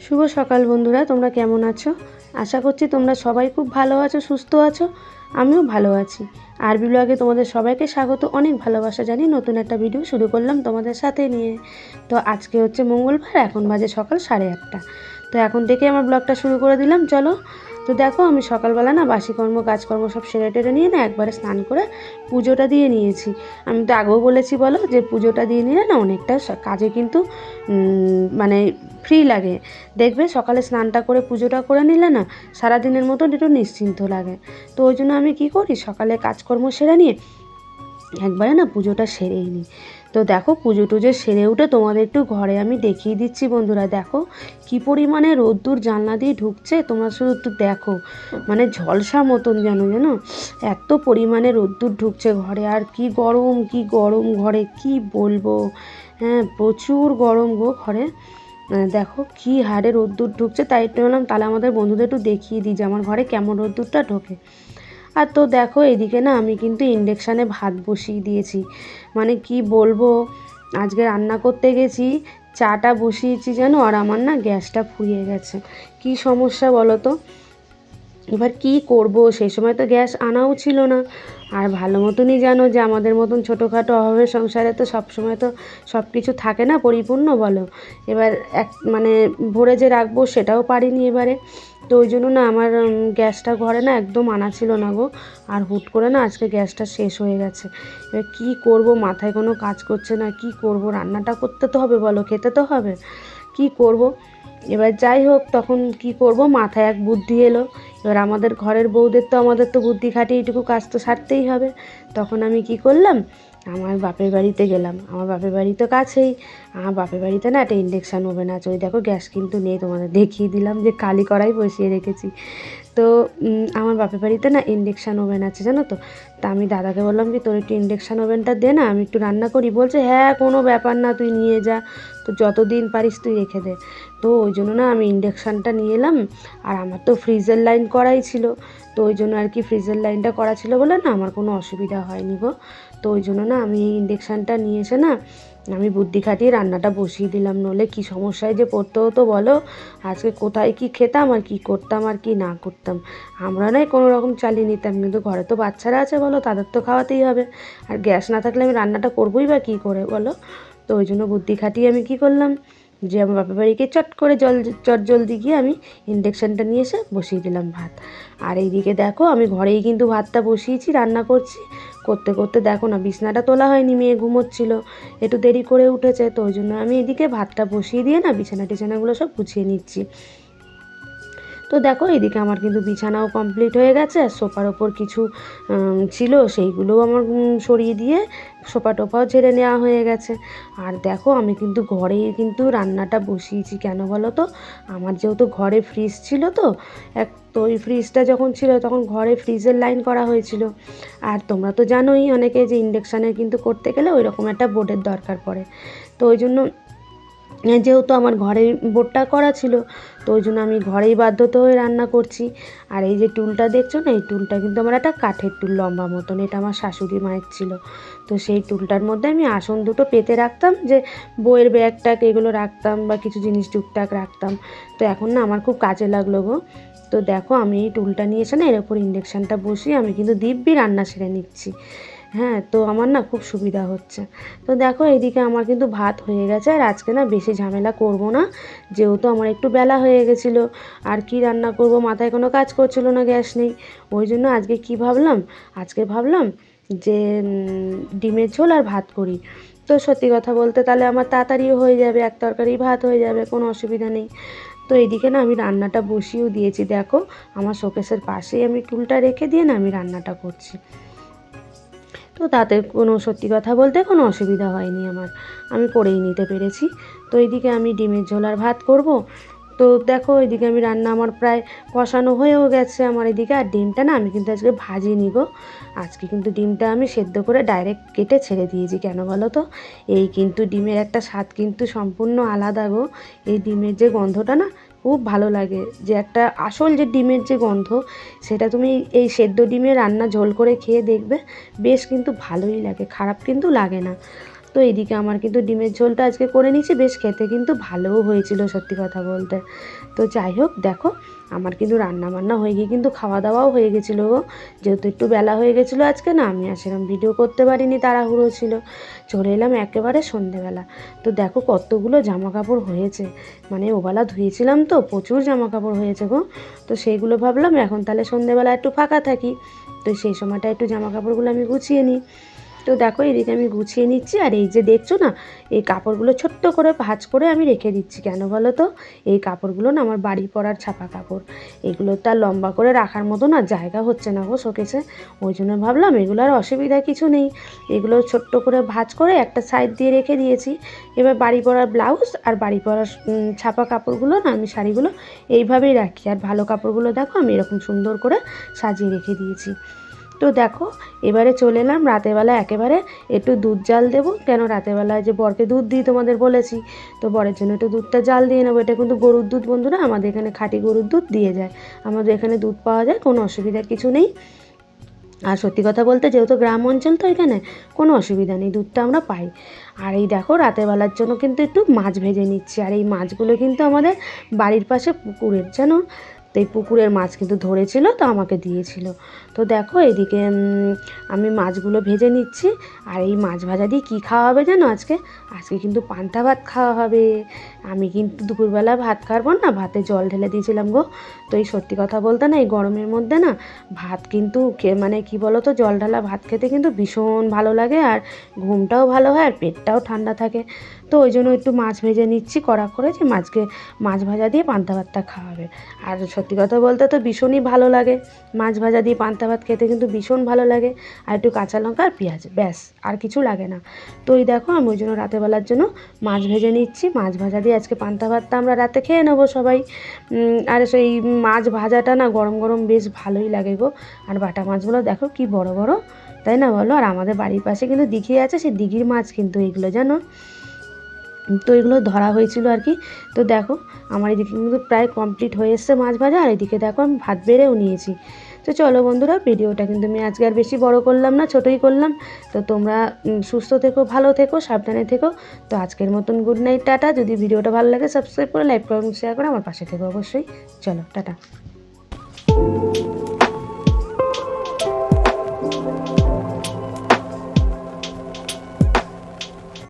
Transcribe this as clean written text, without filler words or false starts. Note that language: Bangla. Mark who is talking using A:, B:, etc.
A: শুভ সকাল বন্ধুরা, তোমরা কেমন আছো? আশা করছি তোমরা সবাই খুব ভালো আছো, সুস্থ আছো। আমিও ভালো আছি। আরবি ব্লগে তোমাদের সবাইকে স্বাগত, অনেক ভালোবাসা জানিয়ে নতুন একটা ভিডিও শুরু করলাম তোমাদের সাথে নিয়ে। তো আজকে হচ্ছে মঙ্গলবার, এখন বাজে সকাল 8:30। তো এখন থেকে আমার ব্লগটা শুরু করে দিলাম, চলো। তো দেখো, আমি সকালবেলা না বাসি কাজকর্ম সব সেরে টেরে নিয়ে না একবারে স্নান করে পুজোটা দিয়ে নিয়েছি। আমি তো আগেও বলেছি বলো যে পুজোটা দিয়ে নিলে না অনেকটা কাজে কিন্তু মানে ফ্রি লাগে। দেখবে সকালে স্নানটা করে পুজোটা করে নিলে না সারাদিনের মতন একটু নিশ্চিন্ত লাগে। তো ওই জন্য আমি কী করি, সকালে কাজকর্ম সেরে নিয়ে একবারে না পুজোটা সেরেই নিই। তো দেখো, পুজো টুজো সেরে উঠে তোমাদের একটু ঘরে আমি দেখিয়ে দিচ্ছি বন্ধুরা। দেখো কি পরিমাণে রোদ্দুর জানলা দিয়ে ঢুকছে, তোমরা শুধু একটু দেখো, মানে ঝলসা মতন যেন এত পরিমাণে রোদ্দুর ঢুকছে ঘরে। আর কি গরম কি গরম ঘরে, কি বলবো। হ্যাঁ, প্রচুর গরম গো ঘরে। দেখো কি হারে রোদ্দুর ঢুকছে, তাই একটু বললাম তাহলে আমাদের বন্ধুদের একটু দেখিয়ে দিই যে আমার ঘরে কেমন রোদ্দুরটা ঢোকে। আর তো দেখো এদিকে না আমি কিন্তু ইন্ডাকশানে ভাত বসিয়ে দিয়েছি। মানে কি বলবো, আজকে রান্না করতে গেছি, চাটা বসিয়েছি জানো, আর আমার না গ্যাসটা ফুরিয়ে গেছে। কি সমস্যা বলো তো। এবার কি করব, সেই সময় তো গ্যাস আনাও ছিল না। আর ভালো মতনই জানো যে আমাদের মতন ছোটোখাটো অভাবের সংসারে তো সব সময় তো সব কিছু থাকে না পরিপূর্ণ, বলো। এবার মানে ভরে যে রাখবো সেটাও পারিনি এবারে। তো ওই জন্য না আমার গ্যাসটা ঘরে না একদম আনা ছিল না গো। আর হুট করে না আজকে গ্যাসটা শেষ হয়ে গেছে। এবার কী করব, মাথায় কোনো কাজ করছে না। কি করব, রান্নাটা করতে তো হবে বলো, খেতে তো হবে। কি করব। এবার যাই হোক, তখন কি করব, মাথায় এক বুদ্ধি এলো। এবার আমাদের ঘরের বউদের তো আমাদের তো বুদ্ধি খাটিয়ে এইটুকু কাজ তো সারতেই হবে। তখন আমি কি করলাম, আমার বাপের বাড়িতে গেলাম। আমার বাপের বাড়ি তো কাছেই। আমার বাপের বাড়িতে না একটা ইন্ডাকশান ওভেন আছে। ওই দেখো গ্যাস কিন্তু নেই, তোমাদের দেখিয়ে দিলাম যে কালি কড়াই বসিয়ে রেখেছি। তো আমার বাপের বাড়িতে না ইন্ডাকশান ওভেন আছে জানো তো। তা আমি দাদাকে বললাম কি তোর একটু ইন্ডাকশান ওভেনটা দে না, আমি একটু রান্না করি। বলছে হ্যাঁ কোনো ব্যাপার না, তুই নিয়ে যা, তো যতদিন পারিস তুই রেখে দে। তো ওই জন্য না আমি ইন্ডাকশানটা নিয়ে এলাম। আর আমার তো ফ্রিজের লাইন করাই ছিল। তো ওই জন্য আর কি ফ্রিজের লাইনটা করা ছিল বলে না আমার কোনো অসুবিধা হয়নি গো। তো ওই জন্য না আমি এই ইন্ডাকশানটা নিয়ে এসে না আমি বুদ্ধি খাটিয়ে রান্নাটা বসিয়ে দিলাম। নইলে কী সমস্যায় যে পড়তে হতো বলো। আজকে কোথায় কি খেতাম আর কি করতাম আর কি না করতাম। আমরা নয় কোনো রকম চালিয়ে নিতাম, কিন্তু ঘরে তো বাচ্চারা আছে বলো, তাদের তো খাওয়াতেই হবে। আর গ্যাস না থাকলে আমি রান্নাটা করবোই বা কী করে বলো। তো ওই জন্য বুদ্ধি খাটিয়ে আমি কী করলাম, যে আমার বাপের বাড়িকে চট করে জলদি গিয়ে আমি ইন্ডাকশানটা নিয়ে এসে বসিয়ে দিলাম ভাত। আর এইদিকে দেখো আমি ঘরেই কিন্তু ভাতটা বসিয়েছি, রান্না করছি। করতে করতে দেখো না বিছনাটা তোলা হয়নি, মেয়ে ঘুমোচ্ছিল, একটু দেরি করে উঠেছে। তো ওই জন্য আমি এদিকে ভাতটা বসিয়ে দিয়ে না বিছানাগুলো সব গুছিয়ে নিচ্ছি। তো দেখো এদিকে আমার কিন্তু বিছানাও কমপ্লিট হয়ে গেছে। আর সোফার ওপর কিছু ছিল, সেইগুলোও আমার সরিয়ে দিয়ে সোফা টোফাও ঝেড়ে নেওয়া হয়ে গেছে। আর দেখো আমি কিন্তু ঘরেই কিন্তু রান্নাটা বসিয়েছি, কেন বলো তো। আমার যেহেতু ঘরে ফ্রিজ ছিল, তো ওই ফ্রিজটা যখন ছিল তখন ঘরে ফ্রিজের লাইন করা হয়েছিল। আর তোমরা তো জানোই অনেকে যে ইন্ডাকশানে কিন্তু করতে গেলে ওই রকম একটা বোর্ডের দরকার পড়ে। তো ওই জন্য যেহেতু আমার ঘরেই বোর্ডটা করা ছিল, তো ওই জন্য আমি ঘরেই বাধ্যত হয়ে রান্না করছি। আর এই যে টুলটা দেখছো না, এই টুলটা কিন্তু আমার একটা কাঠের টুল, লম্বা মতন। এটা আমার শাশুড়ি মায়ের ছিল। তো সেই টুলটার মধ্যে আমি আসন দুটো পেতে রাখতাম, যে বইয়ের ব্যাগ ট্যাগ এগুলো রাখতাম বা কিছু জিনিস টুকটাক রাখতাম। তো এখন না আমার খুব কাজে লাগলো গো। তো দেখো আমি এই টুলটা নিয়ে এসে না এর ওপর ইন্ডাকশানটা বসিয়ে আমি কিন্তু দিব্যি রান্না সেরে নিচ্ছি। হ্যাঁ, তো আমার না খুব সুবিধা হচ্ছে। তো দেখো এইদিকে আমার কিন্তু ভাত হয়ে গেছে। আর আজকে না বেশি ঝামেলা করব না, যেহেতু আমার একটু বেলা হয়ে গেছিলো। আর কি রান্না করব, মাথায় কোনো কাজ করছিল না, গ্যাস নেই। ওই জন্য আজকে কি ভাবলাম, আজকে ভাবলাম যে ডিমের ঝোল আর ভাত করি। তো সত্যি কথা বলতে তাহলে আমার তাড়াতাড়িও হয়ে যাবে, এক তরকারি ভাত হয়ে যাবে, কোনো অসুবিধা নেই। তো এইদিকে না আমি রান্নাটা বসিয়েও দিয়েছি। দেখো আমার শোকেসের পাশেই আমি টুলটা রেখে দিয়ে না আমি রান্নাটা করছি। তো তাতে কোনো সত্যি কথা বলতে কোনো অসুবিধা হয়নি আমার, আমি করেই নিতে পেরেছি। তো এইদিকে আমি ডিমের ঝোল আর ভাত করব। তো দেখো এদিকে আমি রান্না আমার প্রায় কষানো হয়েও গেছে আমার এদিকে। আর ডিমটা না আমি কিন্তু আজকে ভাজিনি গো। আজকে কিন্তু ডিমটা আমি সেদ্ধ করে ডাইরেক্ট কেটে ছেড়ে দিয়েছি। কেন বলো তো, এই কিন্তু ডিমের একটা স্বাদ কিন্তু সম্পূর্ণ আলাদা গো। এই ডিমের যে গন্ধটা না খুব ভালো লাগে, যে একটা আসল যে ডিমের যে গন্ধ, সেটা তুমি এই সেদ্ধ ডিমে রান্না ঝোল করে খেয়ে দেখবে, বেশ কিন্তু ভালোই লাগে, খারাপ কিন্তু লাগে না। তো এইদিকে আমার কিন্তু ডিমের ঝোলটা আজকে করে নিয়েছি, বেশ খেতে কিন্তু ভালোও হয়েছিল সত্যি কথা বলতে। তো যাই হোক দেখো আমার কিন্তু রান্না বান্না হয়ে গিয়ে কিন্তু খাওয়া দাওয়াও হয়ে গেছিলো গো, যেহেতু একটু বেলা হয়ে গেছিলো আজকে না, আমি আর সেরকম ভিডিও করতে পারিনি, তাড়াহুড়ো ছিল। চলে এলাম একেবারে সন্ধেবেলা। তো দেখো কতগুলো জামা কাপড় হয়েছে, মানে ওবেলা ধুয়েছিলাম তো প্রচুর জামা কাপড় হয়েছে গো। তো সেইগুলো ভাবলাম এখন তাহলে সন্ধেবেলা একটু ফাঁকা থাকি, তো সেই সময়টা একটু জামা কাপড়গুলো আমি গুছিয়ে নিই। তো দেখো এদিকে আমি গুছিয়ে নিচ্ছি, আর এই যে দেখছো না এই কাপড়গুলো ছোট্ট করে ভাঁজ করে আমি রেখে দিচ্ছি, কেন বলো তো? এই কাপড়গুলো না আমার বাড়ি পরার ছাপা কাপড়, এগুলো তার লম্বা করে রাখার মতো না জায়গা হচ্ছে না গো শোকেসে, ওই জন্য ভাবলাম এগুলোর অসুবিধা কিছু নেই, এগুলো ছোট্ট করে ভাঁজ করে একটা সাইড দিয়ে রেখে দিয়েছি। এবার বাড়ি পরার ব্লাউজ আর বাড়ি পরার ছাপা কাপড়গুলো না আমি শাড়িগুলো এইভাবেই রাখি, আর ভালো কাপড়গুলো দেখো আমি এরকম সুন্দর করে সাজিয়ে রেখে দিয়েছি। তো দেখো এবারে চলে এলাম রাতেরবেলা, একেবারে একটু দুধ জাল দেবো, কেন রাতেরবেলায় যে বরকে দুধ দিই তোমাদের বলেছি, তো বরের জন্য একটু দুধটা জাল দিয়ে নেবো। এটা কিন্তু গরুর দুধ বন্ধুরা, আমাদের এখানে খাঁটি গরুর দুধ দিয়ে যায়, আমাদের এখানে দুধ পাওয়া যায়, কোনো অসুবিধার কিছু নেই। আর সত্যি কথা বলতে যেহেতু গ্রাম অঞ্চল তো এখানে কোনো অসুবিধা নেই, দুধটা আমরা পাই। আর এই দেখো রাতেরবেলার জন্য কিন্তু একটু মাছ ভেজে নিচ্ছি, আর এই মাছগুলো কিন্তু আমাদের বাড়ির পাশে পুকুরের, জানো তো এই পুকুরের মাছ কিন্তু ধরেছিল তো আমাকে দিয়েছিল। তো দেখো এদিকে আমি মাছগুলো ভেজে নিচ্ছি। আর এই মাছ ভাজা দিয়ে কী খাওয়া হবে জানো আজকে? আজকে কিন্তু পান্তা ভাত খাওয়া হবে। আমি কিন্তু দুপুরবেলা ভাত খাবো না, ভাতে জল ঢেলে দিয়েছিলাম গো। তো এই সত্যি কথা বলতে না এই গরমের মধ্যে না ভাত কিন্তু মানে কি বলো তো, জল ঢালা ভাত খেতে কিন্তু ভীষণ ভালো লাগে, আর ঘুমটাও ভালো হয় আর পেটটাও ঠান্ডা থাকে। তো ওই জন্য একটু মাছ ভেজে নিচ্ছি কড়া করে, যে মাছ ভাজা দিয়ে পান্তা ভাতটা খাওয়াবে। আর সত্যি কথা বলতে তো ভীষণই ভালো লাগে, মাছ ভাজা দিয়ে পান্তা ভাত খেতে কিন্তু ভীষণ ভালো লাগে, আর একটু কাঁচা লঙ্কা আর পেঁয়াজ, ব্যাস আর কিছু লাগে না। তো এই দেখো আমি ওই জন্য রাতেরবেলার জন্য মাছ ভেজে নিচ্ছি, মাছ ভাজা দিয়ে আজকে পান্তা ভাতটা আমরা রাতে খেয়ে নেবো সবাই। আর সেই মাছ ভাজাটা না গরম গরম বেশ ভালোই লাগে গো। আর বাটা মাছগুলো দেখো কি বড় বড়, তাই না বলো? আর আমাদের বাড়ির পাশে কিন্তু দিঘি আছে, সেই দিঘির মাছ কিন্তু এগুলো, জানো তো এগুলো ধরা হয়েছিল আর কি। তো দেখো আমার এদিকে কিন্তু প্রায় কমপ্লিট হয়ে এসছে মাছ ভাজা, আর এদিকে দেখো আমি ভাত বেড়েও নিয়েছি। তো চলো বন্ধুরা, ভিডিওটা কিন্তু আমি আজকে আর বেশি বড় করলাম না, ছোটোই করলাম। তো তোমরা সুস্থ থেকো, ভালো থেকো, সাবধানে থেকো। তো আজকের মতন গুড নাইট, টাটা। যদি ভিডিওটা ভালো লাগে সাবস্ক্রাইব করে লাইক করুন, শেয়ার করে আমার পাশে থেকো অবশ্যই। চলো টাটা।